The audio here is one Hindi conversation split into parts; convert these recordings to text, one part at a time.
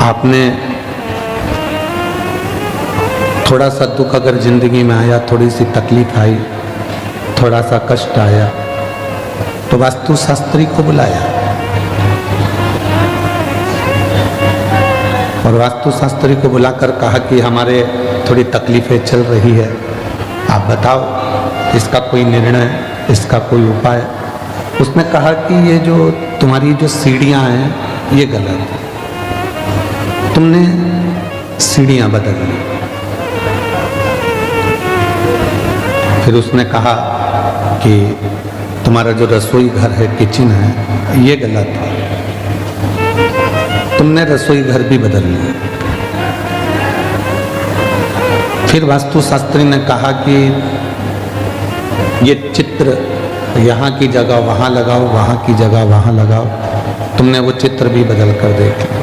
आपने थोड़ा सा दुख अगर जिंदगी में आया, थोड़ी सी तकलीफ आई, थोड़ा सा कष्ट आया, तो वास्तुशास्त्री को बुलाया और वास्तुशास्त्री को बुलाकर कहा कि हमारे थोड़ी तकलीफें चल रही है, आप बताओ इसका कोई निर्णय, इसका कोई उपाय। उसने कहा कि ये जो तुम्हारी जो सीढ़ियाँ हैं ये गलत है, तुमने सीढ़ियाँ बदल ली। फिर उसने कहा कि तुम्हारा जो रसोई घर है, किचन है, ये गलत है, तुमने रसोई घर भी बदल लिया। फिर वास्तुशास्त्री ने कहा कि ये चित्र यहाँ की जगह वहाँ लगाओ, वहाँ की जगह वहाँ लगाओ, तुमने वो चित्र भी बदल कर देख लिया।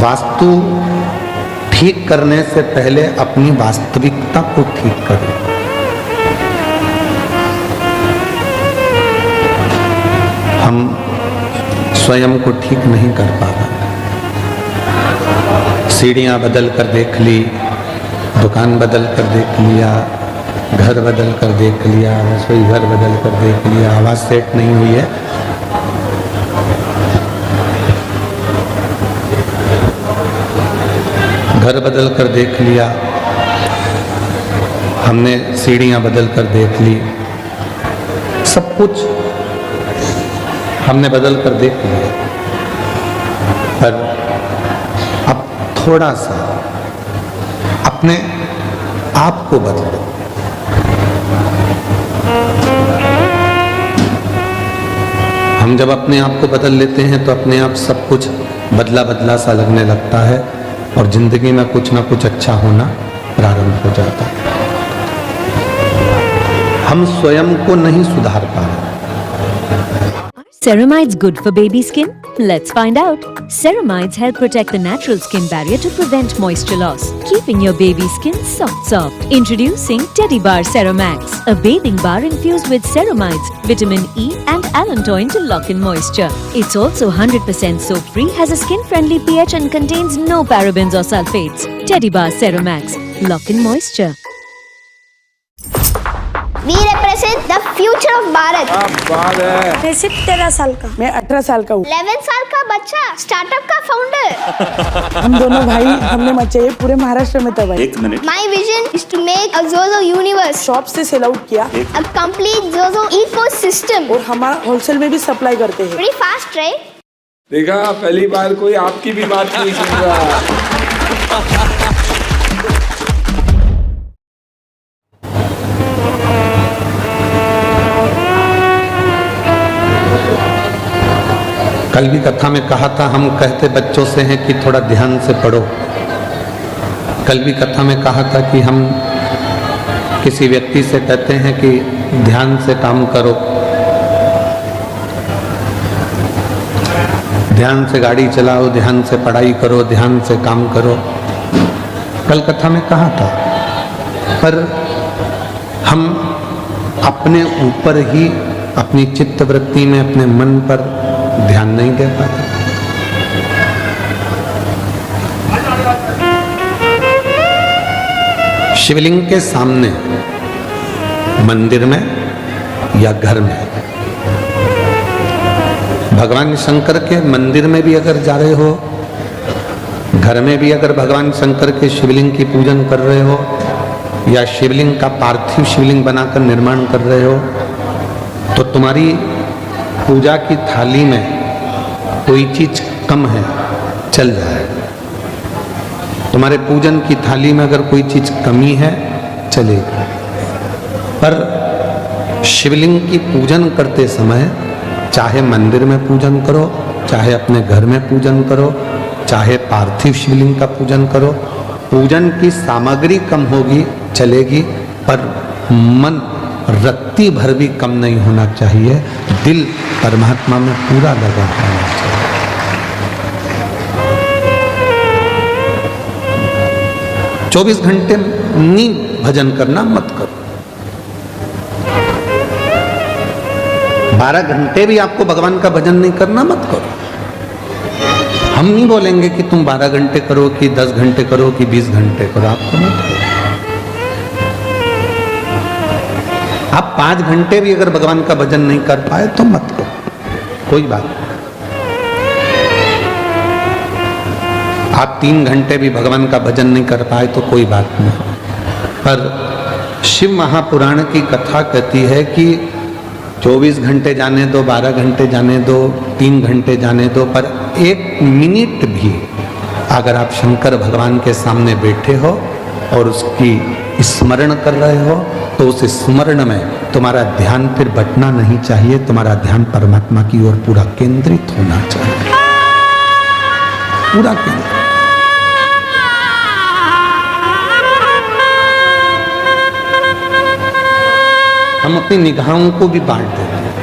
वास्तु ठीक करने से पहले अपनी वास्तविकता को ठीक करें। हम स्वयं को ठीक नहीं कर पा रहे। सीढ़ियाँ बदल कर देख ली, दुकान बदल कर देख लिया, घर बदल कर देख लिया, रसोई घर बदल कर देख लिया, आवाज़ सेट नहीं हुई है, घर बदल कर देख लिया, हमने सीढ़ियाँ बदल कर देख ली, सब कुछ हमने बदल कर देख लिया, पर अब थोड़ा सा अपने आप को बदलो। हम जब अपने आप को बदल लेते हैं तो अपने आप सब कुछ बदला बदला सा लगने लगता है और जिंदगी में कुछ ना कुछ अच्छा होना प्रारंभ हो जाता है। हम स्वयं को नहीं सुधार पा रहे। Ceramides good for baby skin? Let's find out. Ceramides help protect the natural skin barrier to prevent moisture loss, keeping your baby skin soft. Introducing Teddy Bar Ceramax, a bathing bar infused with ceramides, vitamin E and allantoin to lock in moisture. It's also 100% soap-free, has a skin-friendly pH and contains no parabens or sulfates. Teddy Bar Ceramax, lock in moisture. We represent the future of Bharat. बात है। मैं सिर्फ 13 साल का। मैं 18 साल का हूँ। 11 साल का बच्चा स्टार्टअप का फाउंडर। हम दोनों भाई हमने मचाए पूरे महाराष्ट्र में तबाही। एक minute. My vision is to make a Zozo universe. Shop से सेल आउट किया। A complete Zozo ecosystem. और हमारा होलसेल में भी सप्लाई करते हैं। Pretty fast, right? देखा, पहली बार कोई आपकी भी बात नहीं सुन रहा। कल भी कथा में कहा था, हम कहते बच्चों से हैं कि थोड़ा ध्यान से पढ़ो। कल भी कथा में कहा था कि हम किसी व्यक्ति से कहते हैं कि ध्यान से काम करो, ध्यान से गाड़ी चलाओ, ध्यान से पढ़ाई करो, ध्यान से काम करो। कल कथा में कहा था, पर हम अपने ऊपर ही, अपनी चित्त वृत्ति में, अपने मन पर ध्यान नहीं दे पाते। शिवलिंग के सामने, मंदिर में या घर में, भगवान शंकर के मंदिर में भी अगर जा रहे हो, घर में भी अगर भगवान शंकर के शिवलिंग की पूजन कर रहे हो या शिवलिंग का पार्थिव शिवलिंग बनाकर निर्माण कर रहे हो, तो तुम्हारी पूजा की थाली में कोई चीज कम है, चल जाएगा। तुम्हारे पूजन की थाली में अगर कोई चीज कमी है, चलेगी। पर शिवलिंग की पूजन करते समय, चाहे मंदिर में पूजन करो, चाहे अपने घर में पूजन करो, चाहे पार्थिव शिवलिंग का पूजन करो, पूजन की सामग्री कम होगी, चलेगी, पर मन रत्ती भर भी कम नहीं होना चाहिए। दिल परमात्मा में पूरा लगा होना चाहिए। 24 घंटे नींद भजन करना मत करो। 12 घंटे भी आपको भगवान का भजन नहीं करना मत करो। हम नहीं बोलेंगे कि तुम 12 घंटे करो कि 10 घंटे करो कि 20 घंटे करो, आपको मत करो। आप 5 घंटे भी अगर भगवान का भजन नहीं कर पाए तो मत करो, कोई बात नहीं। आप 3 घंटे भी भगवान का भजन नहीं कर पाए तो कोई बात नहीं। पर शिव महापुराण की कथा कहती है कि 24 घंटे जाने दो, 12 घंटे जाने दो, 3 घंटे जाने दो, पर 1 मिनट भी अगर आप शंकर भगवान के सामने बैठे हो और उसकी स्मरण कर रहे हो तो उस स्मरण में तुम्हारा ध्यान फिर बटना नहीं चाहिए, तुम्हारा ध्यान परमात्मा की ओर पूरा केंद्रित होना चाहिए, पूरा केंद्रित। हम अपनी निगाहों को भी बांट देते हैं,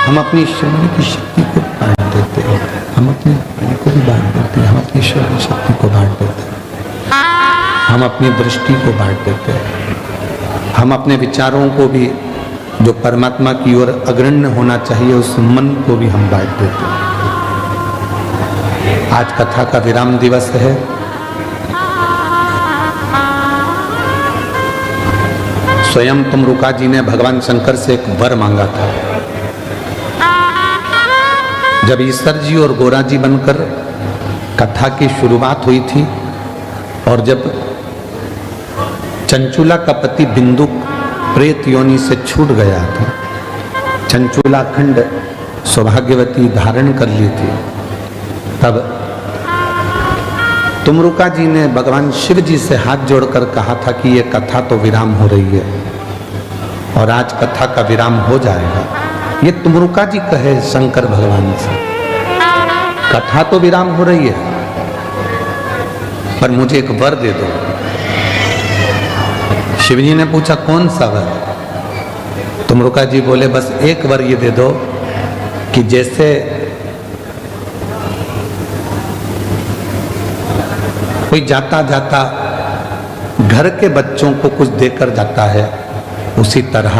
हम अपनी शरीर की शक्ति को बांट देते हैं, हम अपने मन को भी बांट देते हैं, हम अपनी शरीर शक्ति को बांट देते हैं, हम अपनी दृष्टि को बांट देते हैं, हम अपने विचारों को भी जो परमात्मा की ओर अग्रण्य होना चाहिए उस मन को भी हम बांट देते हैं। आज कथा का विराम दिवस है। स्वयं तुमरुका जी ने भगवान शंकर से एक वर मांगा था। जब ईश्वर जी और गोरा जी बनकर कथा की शुरुआत हुई थी और जब चंचुला का पति बिंदु प्रेत योनि से छूट गया था, चंचुला खंड सौभाग्यवती धारण कर ली थी, तब तुमरुका जी ने भगवान शिव जी से हाथ जोड़कर कहा था कि ये कथा तो विराम हो रही है और आज कथा का विराम हो जाएगा। ये तुमरुका जी कहे शंकर भगवान से, कथा तो विराम हो रही है पर मुझे एक वर दे दो। शिव जी ने पूछा कौन सा वर? तुमरुका जी बोले बस एक वर ये दे दो कि जैसे कोई जाता जाता घर के बच्चों को कुछ देकर जाता है, उसी तरह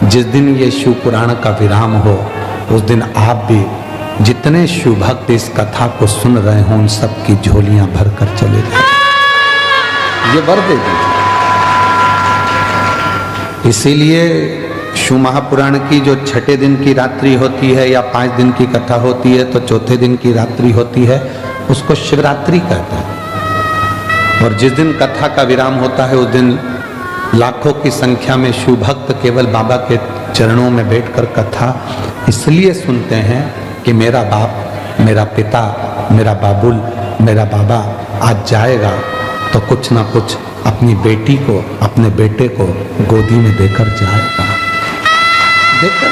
जिस दिन ये शिव पुराण का विराम हो उस दिन आप भी जितने शिव भक्त इस कथा को सुन रहे हों उन सब की झोलियां भर कर चले जाए, ये वर दे दीजिए। इसीलिए शिव महापुराण की जो 6ठे दिन की रात्रि होती है या 5 दिन की कथा होती है तो 4थे दिन की रात्रि होती है, उसको शिवरात्रि कहते हैं। और जिस दिन कथा का विराम होता है उस दिन लाखों की संख्या में शिव भक्त केवल बाबा के चरणों में बैठकर कथा इसलिए सुनते हैं कि मेरा बाप, मेरा पिता, मेरा बाबुल, मेरा बाबा आज जाएगा तो कुछ ना कुछ अपनी बेटी को, अपने बेटे को गोदी में देकर जाएगा। देकर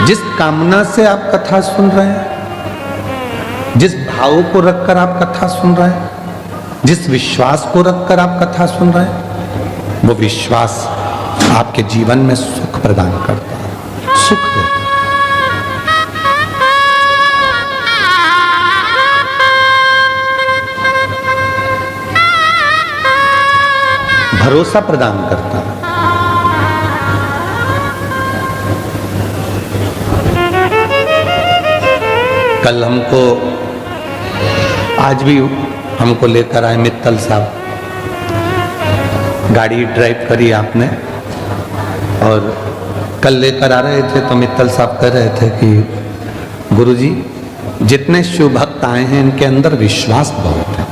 जिस कामना से आप कथा सुन रहे हैं, जिस भाव को रखकर आप कथा सुन रहे हैं, जिस विश्वास को रखकर आप कथा सुन रहे हैं, वो विश्वास आपके जीवन में सुख प्रदान करता है, सुख देता है। भरोसा प्रदान करता है। कल हमको, आज भी हमको लेकर आए मित्तल साहब, गाड़ी ड्राइव करी आपने और कल लेकर आ रहे थे तो मित्तल साहब कह रहे थे कि गुरुजी जितने शिव भक्त आए हैं इनके अंदर विश्वास बहुत है।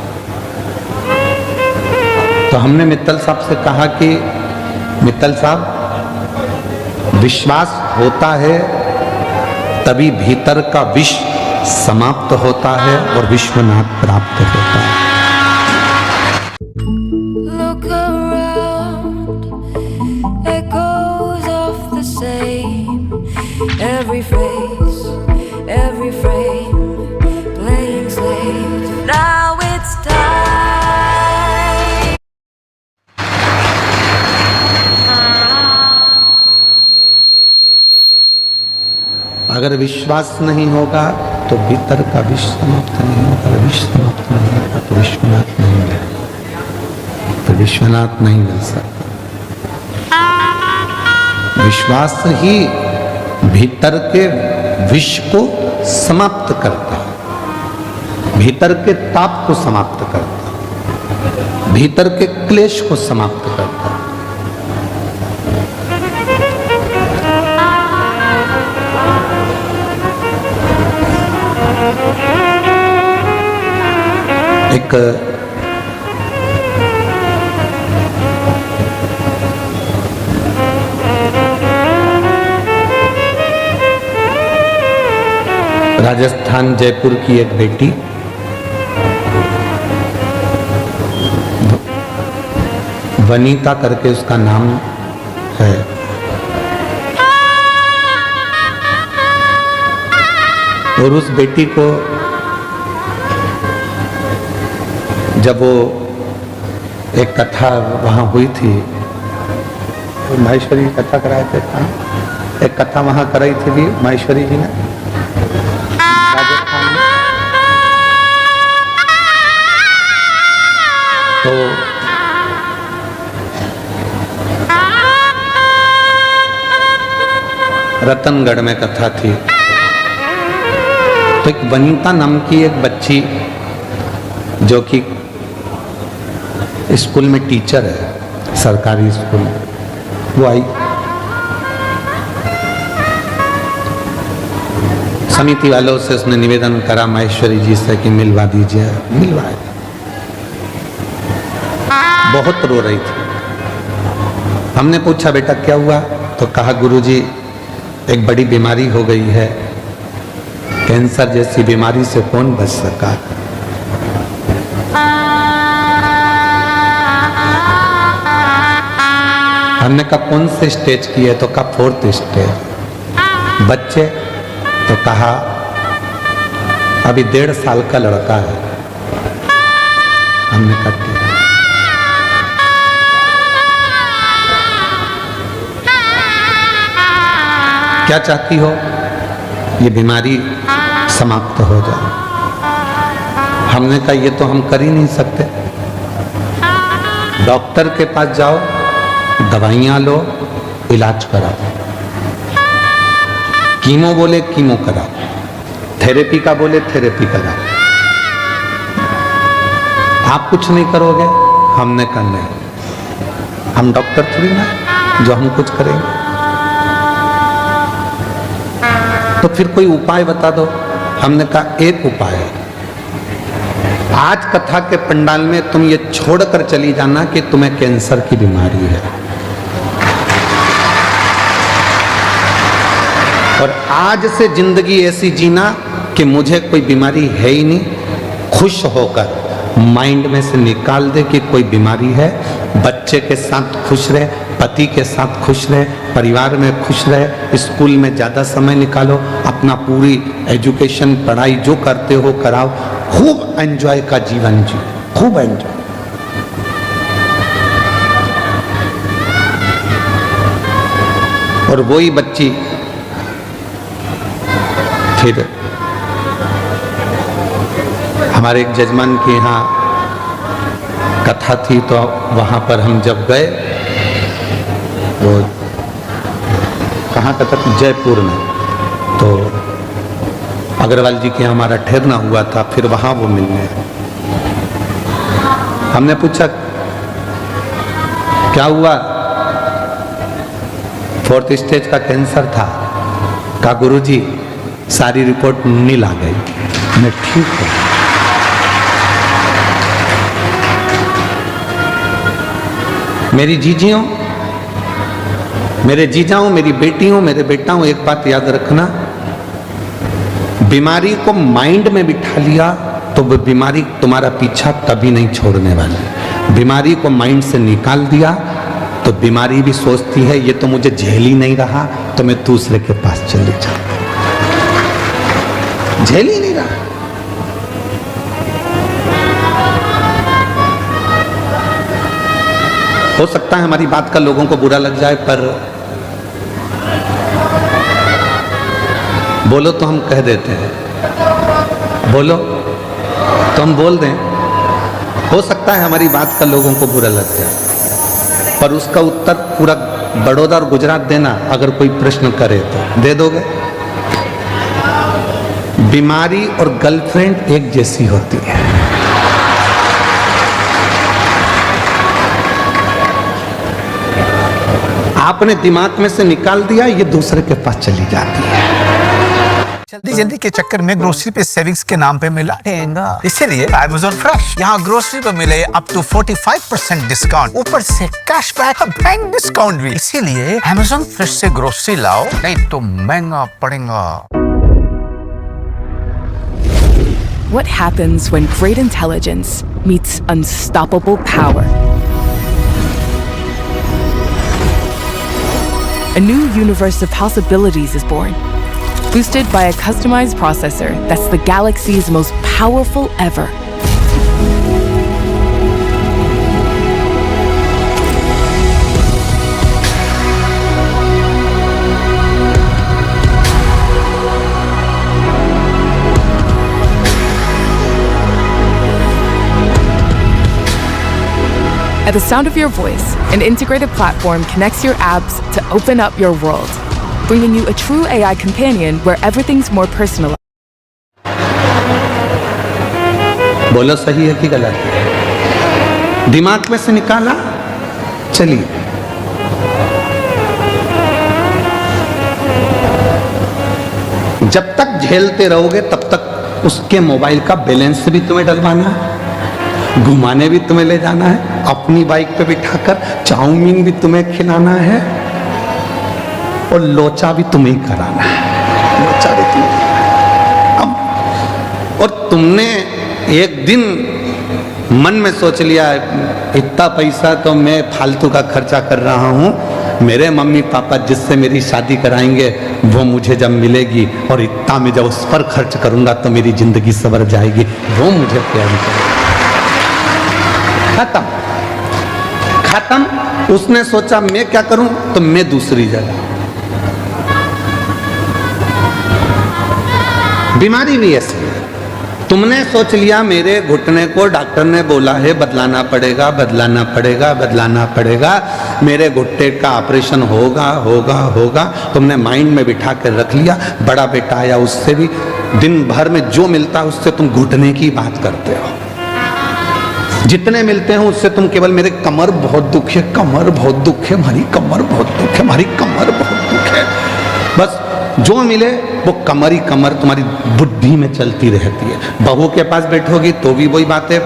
तो हमने मित्तल साहब से कहा कि मित्तल साहब विश्वास होता है तभी भीतर का विष समाप्त होता है और विश्वनाथ प्राप्त होता है। Look around, echoes of the same. Every face, every frame, playing slave. Now it's time. अगर विश्वास नहीं होगा तो भीतर का विष समाप्त नहीं होगा, विष समाप्त नहीं होगा तो विश्वनाथ नहीं मिले तो विश्वनाथ नहीं मिल सकता। विश्वास ही भीतर के विष को समाप्त करता है, भीतर के ताप को समाप्त करता है, भीतर के क्लेश को समाप्त करता है। एक राजस्थान जयपुर की एक बेटी वनीता करके उसका नाम है। और उस बेटी को जब वो एक कथा वहाँ हुई थी, माहेश्वरी कथा कराए थे, एक कथा वहाँ कराई थी भी माहेश्वरी जी ने राजस्थान में। तो रतनगढ़ में कथा थी। तो एक वनीता नाम की एक बच्ची जो कि स्कूल में टीचर है, सरकारी स्कूल में, वो आई। समिति वालों से उसने निवेदन करा माहेश्वरी जी से कि मिलवा दीजिए, मिलवाए। बहुत रो रही थी। हमने पूछा बेटा क्या हुआ? तो कहा गुरुजी एक बड़ी बीमारी हो गई है, कैंसर जैसी बीमारी से कौन बच सका। हमने कहा कौन से स्टेज की है? तो कहा 4th स्टेज। बच्चे? तो कहा अभी 1.5 साल का लड़का है। हमने कहा ठीक है। क्या चाहती हो? ये बीमारी समाप्त हो जाए। हमने कहा ये तो हम कर ही नहीं सकते। डॉक्टर के पास जाओ, दवाइयां लो, इलाज कराओ। कीमो बोले कीमो कराओ, थेरेपी का बोले थेरेपी कराओ। आप कुछ नहीं करोगे? हमने कहा नहीं, हम डॉक्टर थोड़ी ना जो हम कुछ करेंगे। तो फिर कोई उपाय बता दो। हमने कहा एक उपाय है, आज कथा के पंडाल में तुम ये छोड़कर चली जाना कि तुम्हें कैंसर की बीमारी है, और आज से जिंदगी ऐसी जीना कि मुझे कोई बीमारी है ही नहीं। खुश होकर माइंड में से निकाल दे कि कोई बीमारी है। बच्चे के साथ खुश रहे, पति के साथ खुश रहे, परिवार में खुश रहे, स्कूल में ज़्यादा समय निकालो, अपना पूरी एजुकेशन पढ़ाई जो करते हो कराओ, खूब एंजॉय का जीवन जी, खूब एंजॉय। और वही बच्ची फिर हमारे एक जजमान के यहाँ कथा थी, तो वहाँ पर हम जब गए, वो कहाँ कथा थी? जयपुर में। तो अग्रवाल जी के यहाँ हमारा ठहरना हुआ था, फिर वहाँ वो मिलने। हमने पूछा क्या हुआ? 4th स्टेज का कैंसर था। कहा गुरुजी सारी रिपोर्ट नील आ गई। मैं ठीक है। मेरी जीजियों, मेरे जीजाओं, मेरी बेटियों, मेरे बेटाओं, एक बात याद रखना, बीमारी को माइंड में बिठा लिया तो वो बीमारी तुम्हारा पीछा कभी नहीं छोड़ने वाली। बीमारी को माइंड से निकाल दिया तो बीमारी भी सोचती है ये तो मुझे झेल ही नहीं रहा, तो मैं दूसरे के पास चले जाऊं। झेल ही नहीं रहा। हो सकता है हमारी बात का लोगों को बुरा लग जाए, पर बोलो तो हम कह देते हैं, बोलो तो हम बोल दें। हो सकता है हमारी बात का लोगों को बुरा लग जाए, पर उसका उत्तर पूरा बड़ौदा और गुजरात देना, अगर कोई प्रश्न करे तो दे दोगे। बीमारी और गर्लफ्रेंड एक जैसी होती है। आपने दिमाग में से निकाल दिया, ये दूसरे के पास चली जाती है। जल्दी जल्दी के चक्कर में ग्रोसरी पे सेविंग्स के नाम पे मिला देगा, इसीलिए Amazon फ्रेश। यहाँ ग्रोसरी पे मिले अप टू 45% डिस्काउंट, ऊपर से कैशबैक और बैंक डिस्काउंट भी। इसीलिए Amazon फ्रेश से ग्रोसरी लाओ, नहीं तो महंगा पड़ेगा। What happens when great intelligence meets unstoppable power? A new universe of possibilities is born, boosted by a customized processor that's the galaxy's most powerful ever. At the sound of your voice, an integrated platform connects your apps to open up your world, bringing you a true AI companion where everything's more personalized. बोलो सही है कि गलत है? दिमाग में से निकाला, चलिए। जब तक झेलते रहोगे तब तक उसके मोबाइल का बैलेंस भी तुम्हें डलवाना है, घुमाने भी तुम्हें ले जाना है, अपनी बाइक पे बिठाकर चाउमीन भी तुम्हें खिलाना है और लोचा भी तुम्हें कराना है। लोचा भी तुम्हें अब, और तुमने एक दिन मन में सोच लिया इतना पैसा तो मैं फालतू का खर्चा कर रहा हूँ, मेरे मम्मी पापा जिससे मेरी शादी कराएंगे वो मुझे जब मिलेगी और इतना मैं जब उस पर खर्च करूँगा तो मेरी जिंदगी संवर जाएगी, वो मुझे प्यार करेगी। खत्म खत्म। उसने सोचा मैं क्या करूं, तो मैं दूसरी जगह। बीमारी भी ऐसी है। तुमने सोच लिया मेरे घुटने को डॉक्टर ने बोला है बदलाना पड़ेगा, बदलाना पड़ेगा, बदलाना पड़ेगा, मेरे घुटने का ऑपरेशन होगा होगा होगा। तुमने माइंड में बिठा कर रख लिया। बड़ा बेटा आया, उससे भी दिन भर में जो मिलता है उससे तुम घुटने की बात करते हो। जितने मिलते हैं उससे तुम केवल मेरे कमर बहुत दुख है, कमर बहुत दुख है, हमारी कमर बहुत दुख है, हमारी कमर बहुत दुख है। बस जो मिले वो कमर ही कमर तुम्हारी बुद्धि में चलती रहती है। बहू के पास बैठोगी तो भी वही बात है,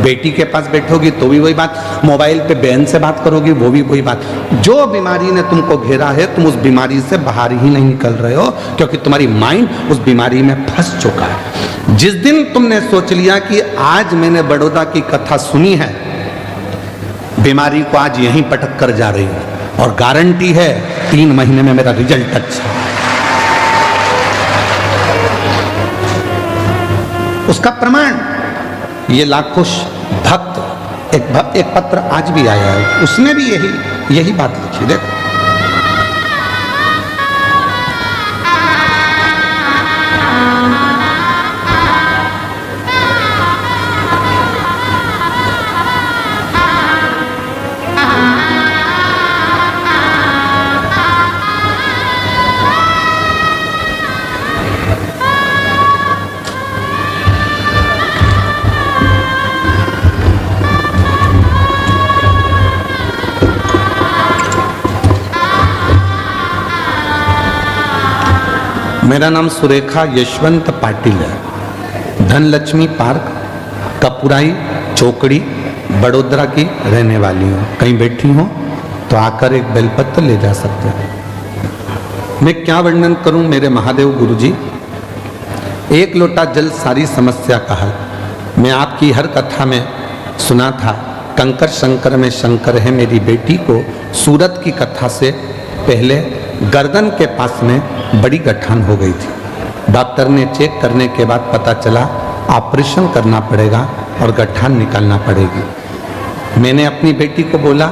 बेटी के पास बैठोगी तो भी वही बात, मोबाइल पे बहन से बात करोगी वो भी वही बात। जो बीमारी ने तुमको घेरा है तुम उस बीमारी से बाहर ही नहीं निकल रहे हो, क्योंकि तुम्हारी माइंड उस बीमारी में फंस चुका है। जिस दिन तुमने सोच लिया कि आज मैंने बड़ौदा की कथा सुनी है, बीमारी को आज यहीं पटक कर जा रही हूं और गारंटी है 3 महीने में मेरा रिजल्ट अच्छा। उसका प्रमाण ये लाखों भक्त, एक पत्र आज भी आया है, उसने भी यही बात लिखी। देखो मेरा नाम सुरेखा यशवंत पाटिल है। धनलक्ष्मी पार्क, कपुराई चौकड़ी, बड़ोदरा की रहने वाली हूँ। कहीं बैठी हो तो आकर एक बेलपत्र ले जा सकते हैं। मैं क्या वर्णन करूं मेरे महादेव गुरुजी। एक लोटा जल सारी समस्या का हल। मैं आपकी हर कथा में सुना था, कंकर शंकर में शंकर है। मेरी बेटी को सूरत की कथा से पहले गर्दन के पास में बड़ी गठान हो गई थी। डॉक्टर ने चेक करने के बाद पता चला ऑपरेशन करना पड़ेगा और गठान निकालना पड़ेगी। मैंने अपनी बेटी को बोला,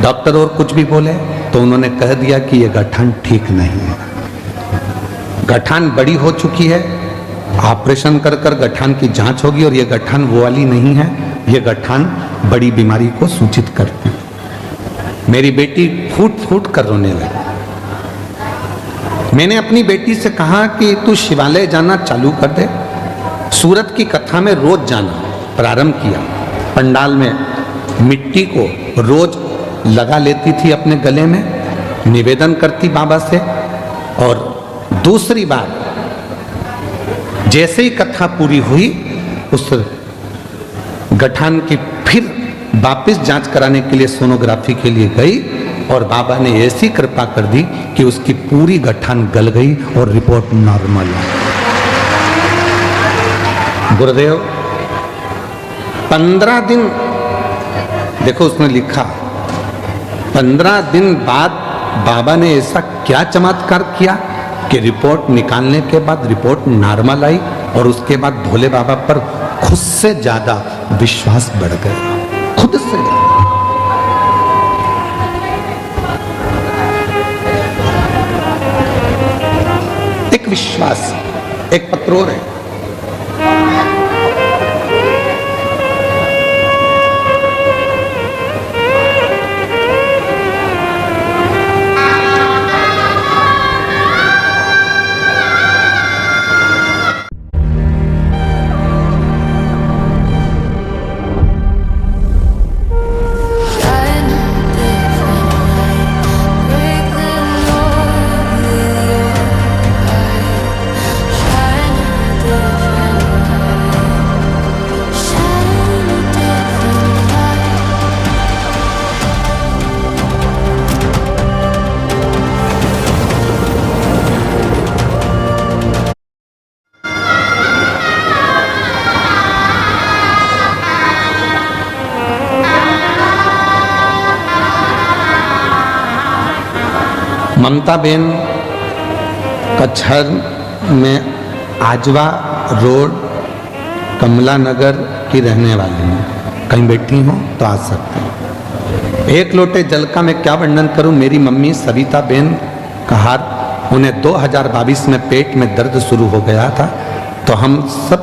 डॉक्टर और कुछ भी बोले तो उन्होंने कह दिया कि ये गठान ठीक नहीं है, गठान बड़ी हो चुकी है, ऑपरेशन कर कर गठान की जांच होगी और ये गठान वो वाली नहीं है ये गठान बड़ी बीमारी को सूचित करते हैं। मेरी बेटी फूट फूट कर रोने लगी। मैंने अपनी बेटी से कहा कि तू शिवालय जाना चालू कर दे। सूरत की कथा में रोज जाना प्रारंभ किया। पंडाल में मिट्टी को रोज लगा लेती थी अपने गले में, निवेदन करती बाबा से। और दूसरी बात, जैसे ही कथा पूरी हुई उस गठान की फिर वापस जांच कराने के लिए सोनोग्राफी के लिए गई और बाबा ने ऐसी कृपा कर दी कि उसकी पूरी गठान गल गई और रिपोर्ट नॉर्मल है। गुरुदेव 15 दिन, देखो उसने लिखा 15 दिन बाद बाबा ने ऐसा क्या चमत्कार किया कि रिपोर्ट निकालने के बाद रिपोर्ट नॉर्मल आई और उसके बाद भोले बाबा पर खुद से ज्यादा विश्वास बढ़ गया। खुद से एक विश्वास, एक पत्र और है। ममता बेन कच्छर में आजवा रोड कमला नगर की रहने वाली हैं। कहीं बैठी हो तो आ सकते हैं। एक लोटे जल का मैं क्या वर्णन करूं। मेरी मम्मी सविता बेन कहार, उन्हें 2022 में पेट में दर्द शुरू हो गया था, तो हम सब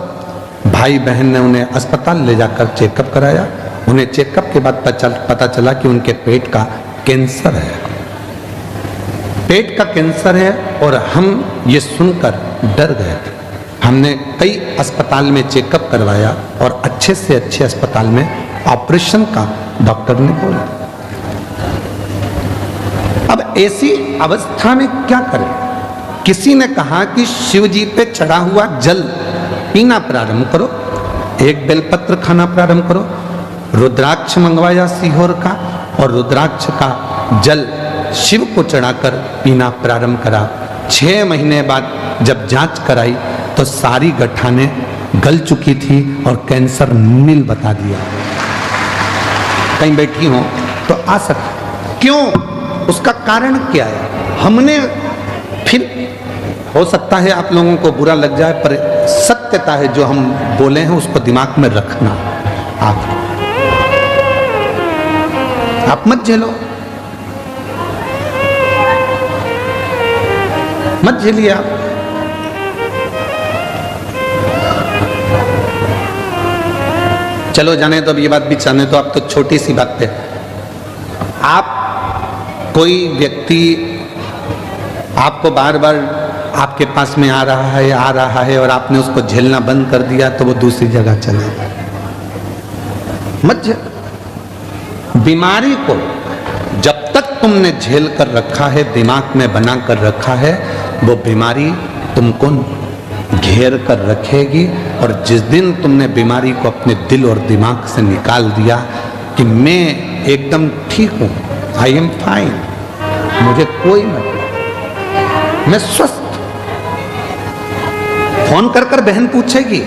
भाई बहन ने उन्हें अस्पताल ले जाकर चेकअप कराया। उन्हें चेकअप के बाद पता चला कि उनके पेट का कैंसर है। पेट का कैंसर है और हम ये सुनकर डर गए थे। हमने कई अस्पताल में चेकअप करवाया और अच्छे से अच्छे अस्पताल में ऑपरेशन का डॉक्टर ने बोला। अब ऐसी अवस्था में क्या करें। किसी ने कहा कि शिव जी पे चढ़ा हुआ जल पीना प्रारंभ करो, एक बेलपत्र खाना प्रारंभ करो। रुद्राक्ष मंगवाया सीहोर का और रुद्राक्ष का जल शिव को चढ़ाकर पीना प्रारंभ करा। 6 महीने बाद जब जांच कराई तो सारी गठाने गल चुकी थी और कैंसर नील बता दिया। कहीं बैठी हो तो आ सकते। क्यों? उसका कारण क्या है? हमने फिर, हो सकता है आप लोगों को बुरा लग जाए, पर सत्यता है जो हम बोले हैं उसको दिमाग में रखना। आप मत झेलो, मत झेलिए आप। चलो जाने तो अब ये बात भी जाने तो, आप तो छोटी सी बात पे आप कोई व्यक्ति आपको बार बार आपके पास में आ रहा है और आपने उसको झेलना बंद कर दिया तो वो दूसरी जगह चलेगा। मत झेल। बीमारी को जब तक तुमने झेल कर रखा है, दिमाग में बना कर रखा है, वो बीमारी तुमको घेर कर रखेगी। और जिस दिन तुमने बीमारी को अपने दिल और दिमाग से निकाल दिया कि मैं एकदम ठीक हूं, आई एम फाइन, मुझे कोई मतलब, मैं स्वस्थ। फोन कर कर बहन पूछेगी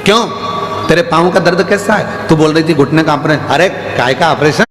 क्यों तेरे पाँव का दर्द कैसा है? तू बोल रही थी घुटने का ऑपरेशन। अरे काय का ऑपरेशन?